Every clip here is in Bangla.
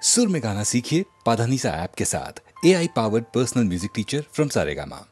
सुर में गाना सीखिए पाधानीसा ऐप के साथ। AI powered personal music teacher from Saregama.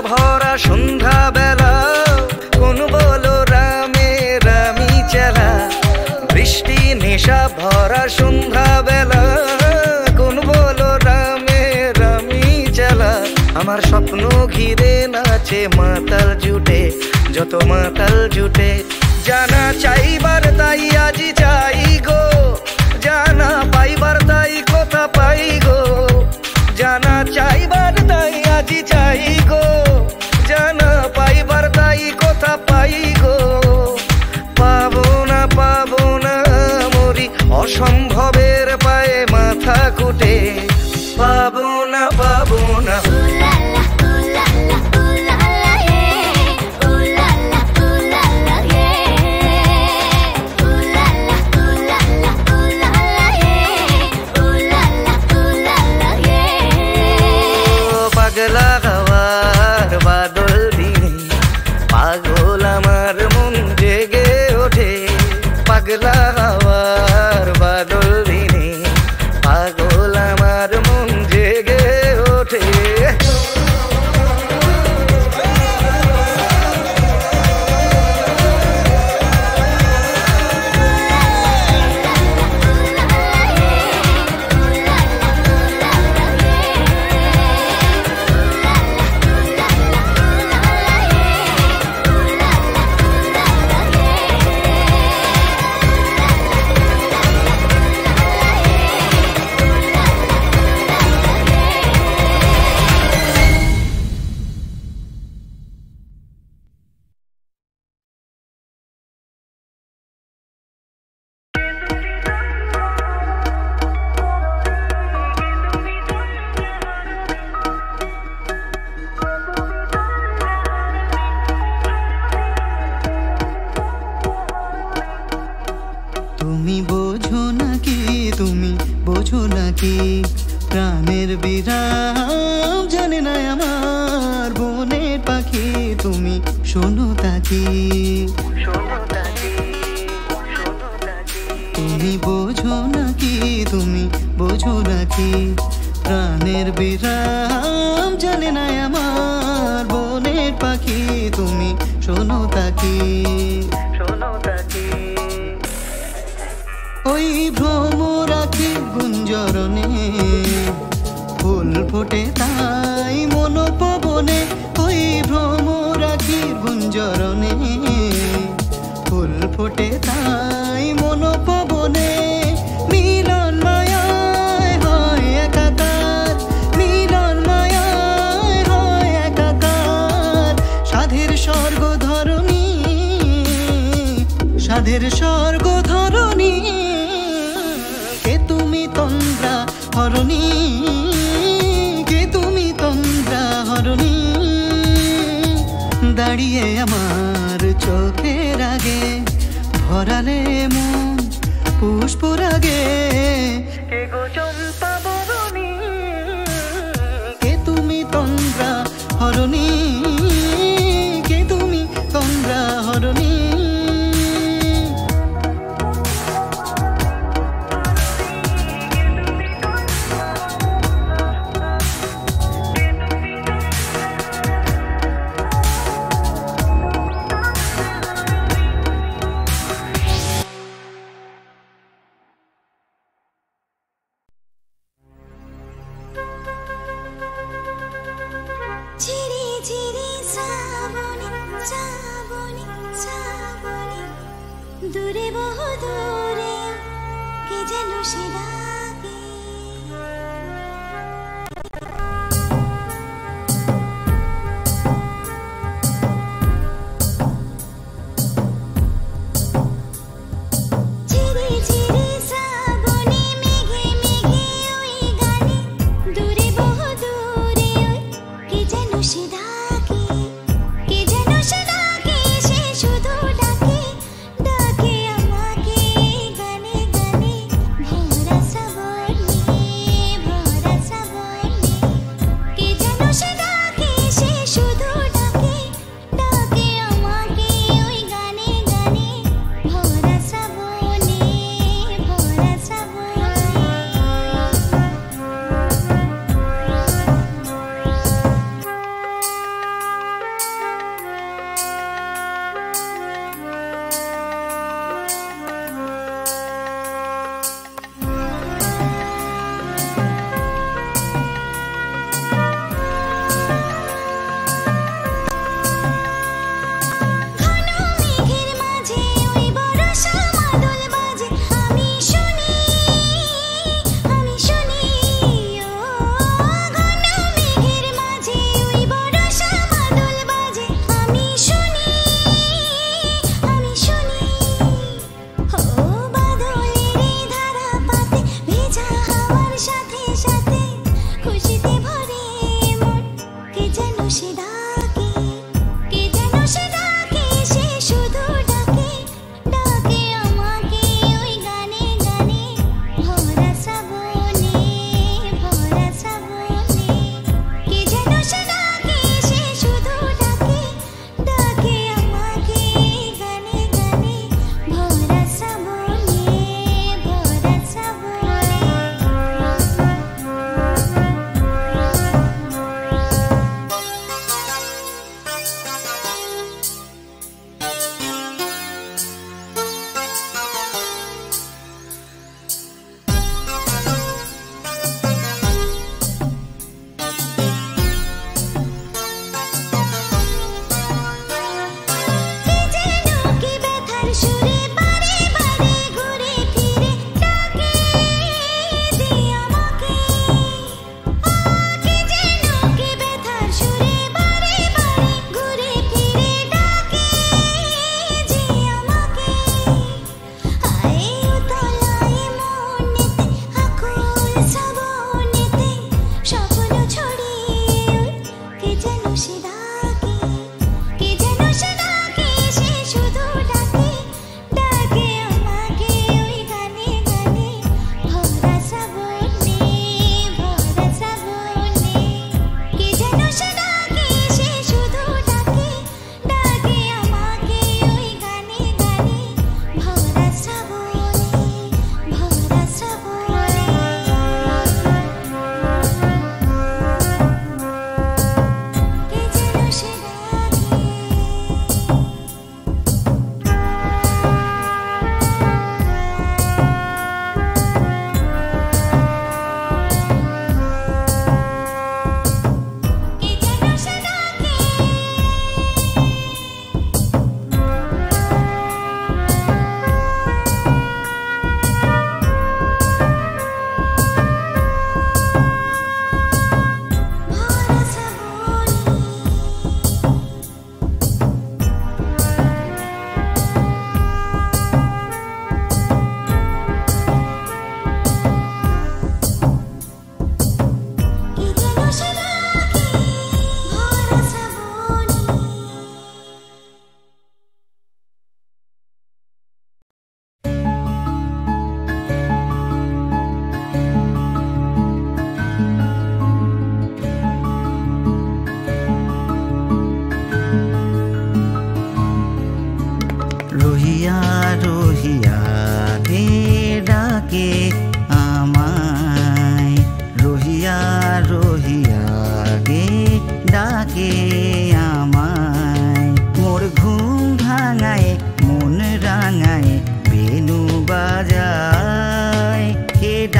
ভরা সন্ধ্যা বেলা কোন বলো রামে রামি চেলা। বৃষ্টি নেশা ভরা সন্ধ্যা বেলা কোন বলো রামে রামি চেলা। আমার স্বপ্ন ঘিরে নাচে মাতাল জুটে, যত মাতাল জুটে। জানা চাইবার তাই আজি চাই গো, জানা পাইবার তাই কথা পাই গো। জানা চাইবার তাই আজি চাই গো, জানা পাইবার তাই কথা পাই গো। পাবো না মরি অসম্ভবের পায়ে মাথা কুটে। পাবো না পাগলা হাওয়ার বাদল দিনে পাগল আমার মন জেগে ওঠে। পাগলা হাওয়ার বাদল দিনে পাগল আমার মন জেগে ওঠে। থাকি প্রাণের বিরাম জানে না আমার বনের পাখি তুমি শোনো তাকি তুমি বোঝো নাকি তুমি বোঝো নাকি প্রাণের বিরাম জানে না আমার বনের পাখি তুমি শোনো তাকি ওই ভ্রমরাখি গুঞ্জরণে ফুল ফোটে তাই মনোপবনে ওই ভ্রমরাখি গুঞ্জরণে ফুল ফোটে তাই মনোপবনে মিলন মায়ায় হয় একাকার মিলন মায়ায় হয় একাকার সাধের স্বর্গ ধরণী সাধের স্বর্গ ধরণী কে তুমি তন্দ্রা হরণী কে তুমি তন্দ্রা হরণী দাঁড়িয়ে আমার চোখের আগে ভরালে মন পুষ্পরাগে কে গো চম্পা বরণী কে তুমি তন্দ্রা হরণী কে তুমি তন্দ্রা হরণী দূরে বহু দূরে কে যেন সে ডাকে ঝিরি ঝিরি শ্রাবণে মেঘে মেঘে ওই গানে দূরে বহু দূরে কে যেন সে ডাকে কে যেন সে ডাকে সে শুধু ডাকে ডাকে আমাকে গানে গানে ভরা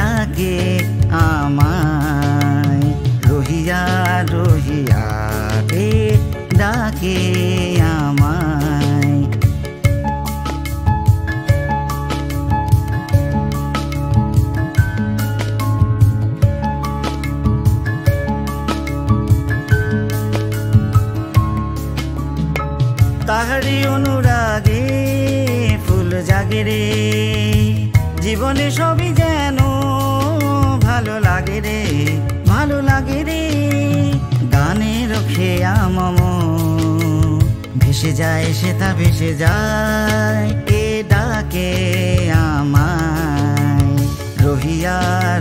ডাকে আমায় রহিয়া রহিয়া কে ডাকে আমায় তাহারি অনুরাগে ফুল জাগে রে জীবনে সবই যেন ভালো লাগে রে ভালো লাগে রে গানের খেয়া মম ভেসে যায় সেটা ভেসে যায় কে ডাকে আমায় রহিয়া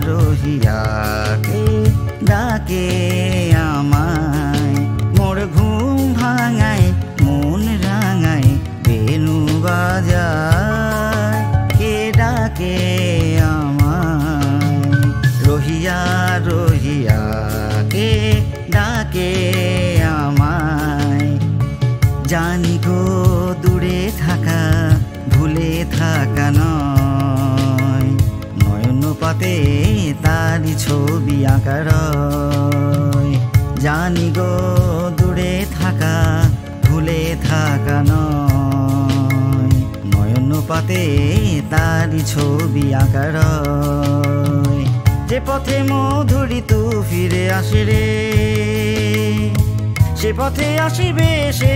রহিয়া কে ডাকে আমায় মোর ঘুম ভাঙায় মন রাঙায় বেনু বাজায় কে ডাকে আমায় রহিয়া রহিয়া কে ডাকে আমায় জানি গো দূরে থাকা ভুলে থাকা নয় নয়ন পাতে তারি ছবি আঁকা রয় জানি গো দূরে থাকা ভুলে থাকা নয় নয়ন পাতে তারি ছবি আঁকা রয় যে পথে মধুরী তু ফিরে আসে রে সে পথে আসিবে সে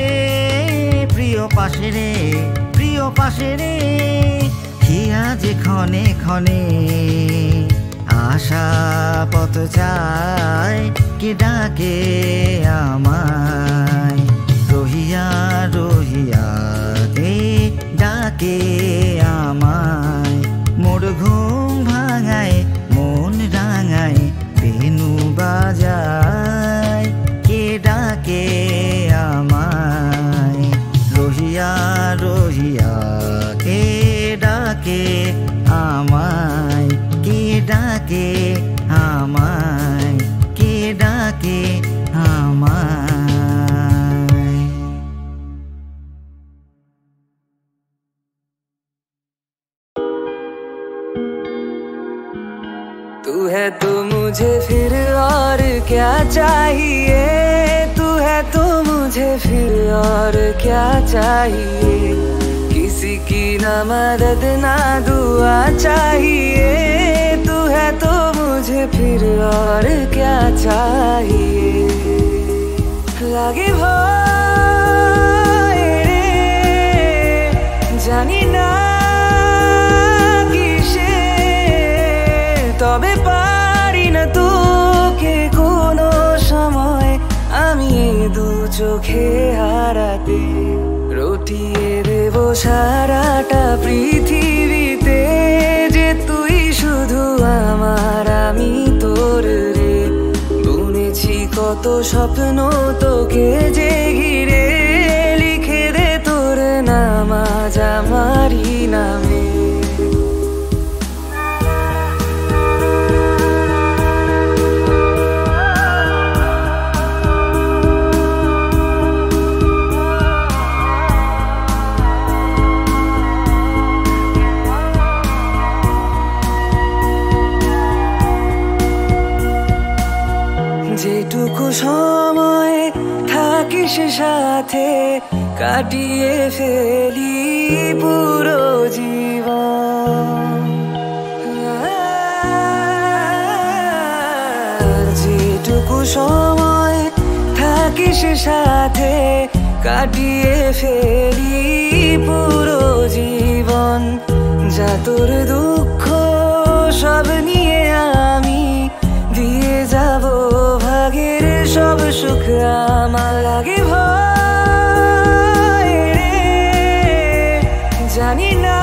প্রিয় পাশে রে প্রিয় পাশে রে হিয়া যে ক্ষণে ক্ষণে আশা পথ চায় কে ডাকে আমায় রহিয়া রহিয়া কে ডাকে আমায় মোর ঘুম ভাঙায় মন রাঙায় বেনু বাজায় কে ডাকে আমায় রহিয়া রহিয়া কে ডাকে আমায় কে ডাকে আমায় কে ডাকে আমায় तू है तो मुझे फिर और क्या चाहिए तू है तो मुझे फिर और क्या चाहिए किसी की ना मदद ना दुआ चाहिए तू है तो मुझे फिर और क्या चाहिए লাগে ভয় রে জানি না কিসে তবে পারি না তোকে কোনো সময় আমি দু চোখে হারাতে রটিয়ে দেব সারাটা পৃথিবীতে যে তুই শুধু আমার আমি তোর রে বুনেছি কত স্বপ্ন তোকে যে ঘিরে লিখে দে তোর নাম আজ আমারই নামে যেটুকু সময় থাকিস সাথে কাটিয়ে ফেলি পুরো জীবন যেটুকু সময় থাকিস সাথে কাটিয়ে ফেলি পুরো জীবন যা তোর দুঃখ সব নিয়ে আমি দিয়ে যাব ভাগের সব সুখ আমার লাগে ভয় রে জানি না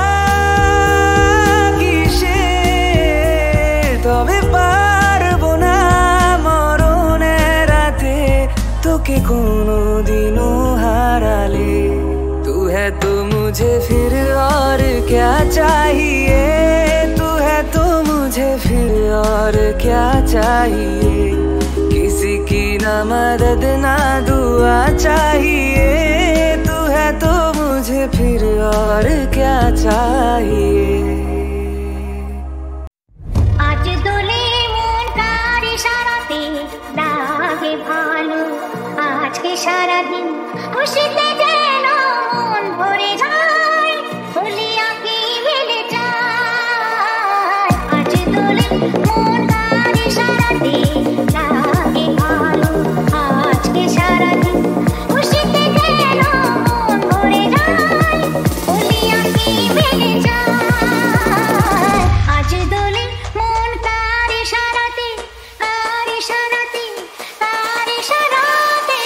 কিসে তবে পারবো না মরণের রাতে তোকে কোনোদিনও হারালে तू है तो मुझे फिर और क्या चाहिए तू है तो मुझे फिर और क्या चाहिए किसी की ना मदद ना दुआ चाहिए तू है तो मुझे फिर और क्या चाहिए आज সারাদিন খুশিতে যেন মন ভরে যায়, হোলি আঁকি মেলে যায়। আজ দোলে মন তার ইশারাতে লাগে ভালো, আজকে সারাদিন খুশিতে যেন মন ভরে যায়, হোলি আঁকি মেলে যায়। আজ দোলে মন তার ইশারাতে, তার ইশারাতে, তার ইশারাতে।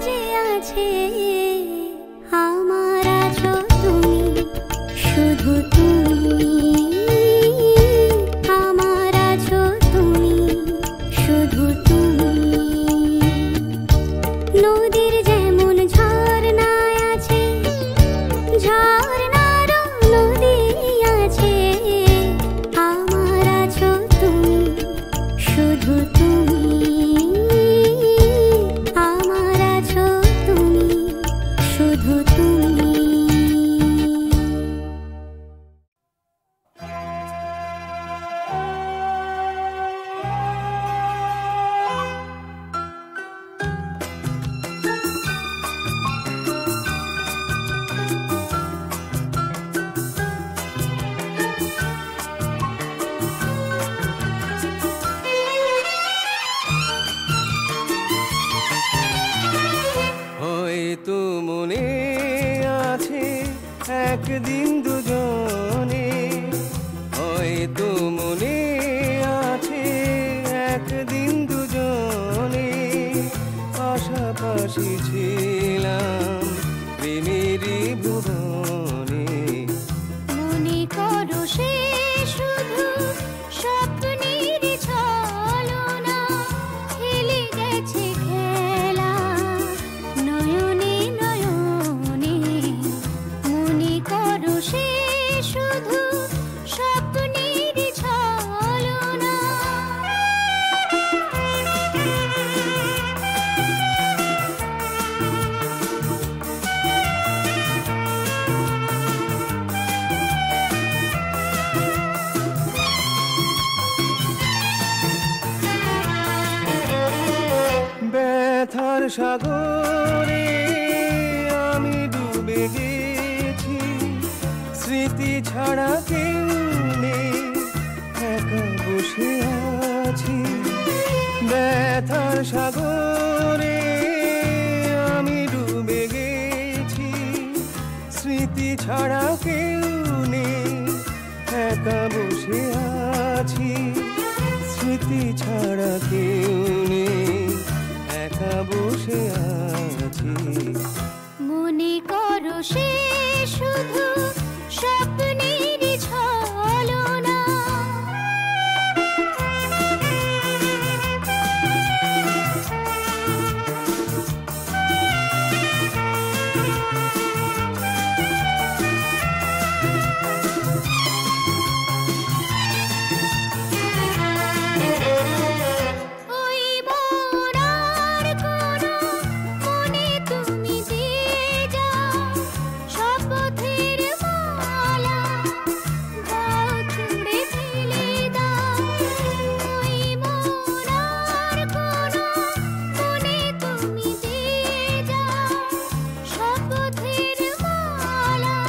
যে আছে আমার আছো তুমি, শুধু তুমি আমার আছো তুমি, শুধু তুমি। নদীর যেমন ঝর্ণায় আছে, ঝর্ণারও নদী আছে, আমার আছো তুমি, শুধু তুমি আমার আছো তুমি, শুধু তুমি। হয়তো মনে আছে একদিন দুজনে, হয়তো মনে আছে একদিন দুজনে পাশাপাশি ছিলাম প্রেমেরই ভুবনে। মনে করো সে শুধু স্বপ্নের ছলনা, খেলে গেছে খেলা নয়নে নয়নে। মনে করো সে শুধু স্বপ্নের ছলনা। ব্যথার সাগরে আমি ডুবে গেছি, স্মৃতি ছাড়া কেউ নেই, একা বসে আছি। ব্যথার সাগরে আমি ডুবে গেছি, স্মৃতি ছাড়া কেউ নেই, একা বসে আছি। স্মৃতি ছাড়া কেউ নেই, একা বসে আছি। মনে করো সে শুধু স্বপ্নের ছলনা। ওই মোরার কোনো মনে তুমি দিয়ে যাও, শপথের মালা দাও ছুঁড়ে ফেলে দাও। ওই মোরার কোনো মনে তুমি দিয়ে যাও, শপথের মালা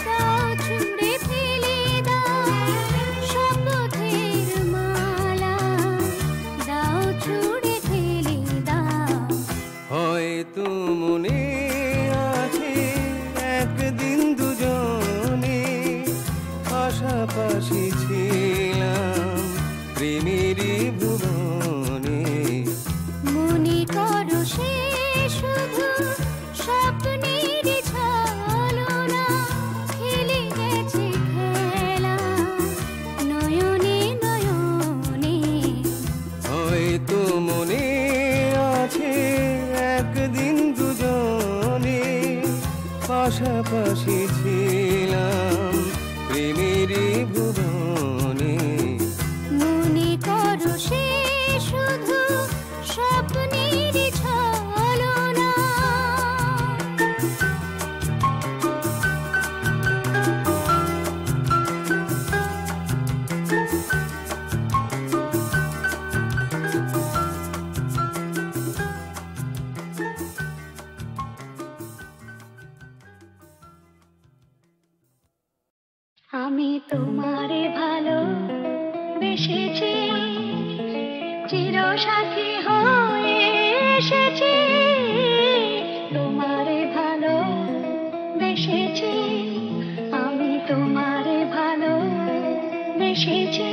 দাও ছুঁড়ে ফেলে দাও। শপথের মালা দাও ছুঁড়ে ফেলে দাও। হয়তো মনে আছে একদিন দুজনে পাশাপাশি ছিলাম প্রেমেরই ভুবনে। মনে করো সে শুধু স্বপ্নের ছলনা, খেলে গেছে খেলা নয়নে নয়নে। হয়তো মনে আছে একদিন দুজনে পাশাপাশি ছিলাম প্রেমেরই ভুবনে। মনে করো সে শুধু স্বপ্নের ছলনা। আমি তোমারে ভালো বেসেছি, চিরসাথী হয়ে এসেছি। তোমারে ভালো বেসেছি, আমি তোমারে ভালো বেসেছি।